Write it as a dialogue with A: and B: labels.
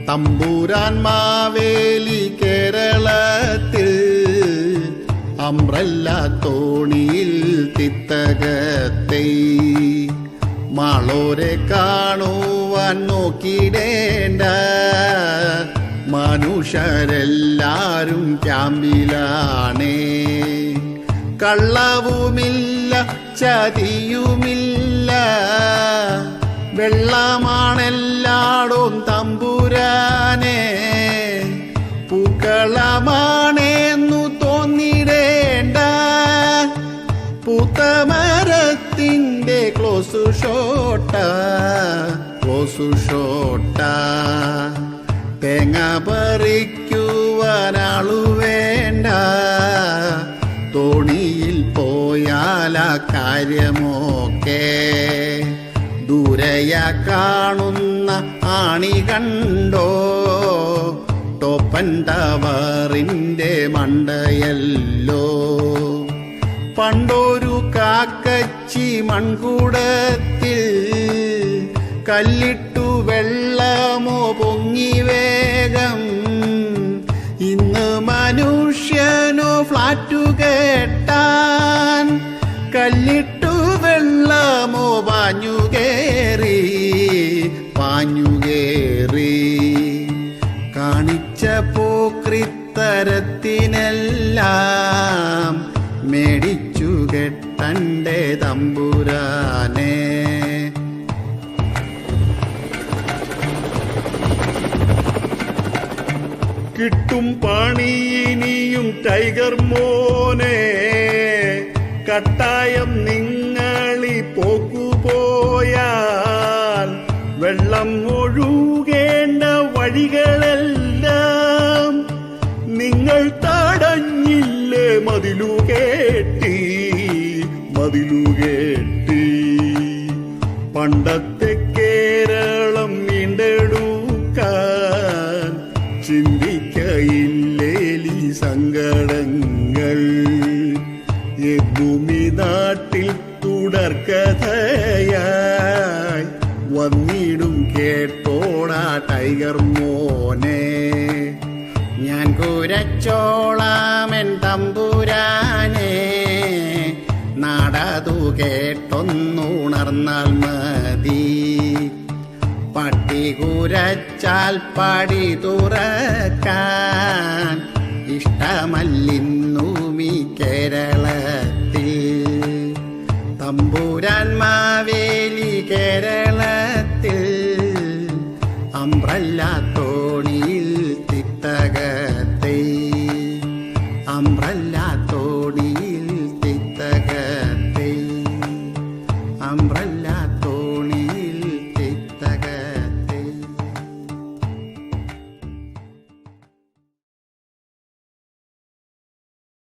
A: തമ്പുരാൻ മാവേലി കേരളത്തിൽ അംബ്രല്ല തോണിയിൽ തിത്തകത്തെ മാളോരെ കാണുവാൻ നോക്കിടേണ്ട മനുഷ്യരെല്ലാരും ക്യാമ്പിലാണേ. കള്ളവുമില്ല ചതിയുമില്ല വെള്ളമാണെല്ലാടും തമ്പുരാനെ. പൂക്കളമാണെന്നു തോന്നിടേണ്ട പൂത്തമരത്തിൻ്റെ ക്ലോസു ഷോട്ട. തേങ്ങ പറിക്കുവാനാളു വേണ്ട തോണിയിൽ പോയാല കാര്യമൊക്കെ. ദൂരയ കാണുന്ന ആണി കണ്ടോ ടോപ്പൻ ടവറിൻ്റെ മണ്ടയല്ലോ. പണ്ടൊരു കാക്കച്ചി മൺകുടത്തിൽ കല്ലിട്ടു വെള്ളമോ പൊങ്ങി വേഗം. ഇന്ന് മനുഷ്യനോ ഫ്ലാറ്റു കേട്ടാൻ കല്ലിട്ടു വെള്ളമോ പാഞ്ഞുകേറി. കാണിച്ച പോക്രിത്തരത്തിനെല്ലാം മേടിച്ചു കെട്ടണ്ടേ തമ്പുരാനെ. കിട്ടും പണിയിനിയും ടൈഗർ മോനെ, കട്ടായം നിങ്ങളി പോക്കുപോയാൽ വെള്ളം ഒഴുകേണ്ട വഴികളെല്ലാം നിങ്ങൾ തടഞ്ഞില്ലേ മതിലുകേട്ടി. പണ്ടത്തെ കേരളം വീണ്ടെടുക്കാൻ ചിന്തിക്കയില്ലേലി സങ്കടങ്ങൾ. ഭൂമി നാട്ടിൽ തുടർക്കഥയായി വന്നിടും കേട്ടോടാ ടൈഗർ മോനെ. ഞാൻ കുരച്ചോളാമെൻ തമ്പുരാനെ, നാടതു കേട്ടൊന്നുണർന്നാൽ മതി. പട്ടി കുരച്ചാൽ പടി തുറക്കാൻ ഇഷ്ടമല്ലിന്നൂമി കേരളത്തിൽ. തമ്പുരാൻ മാവേലി കേരളത്തിൽ അംബ്രല്ല തോണിയിൽ തിത്തകത്തെ. അംബ്രല്ല തോണിയിൽ തിത്തകത്തെ. അംബ്രല്ല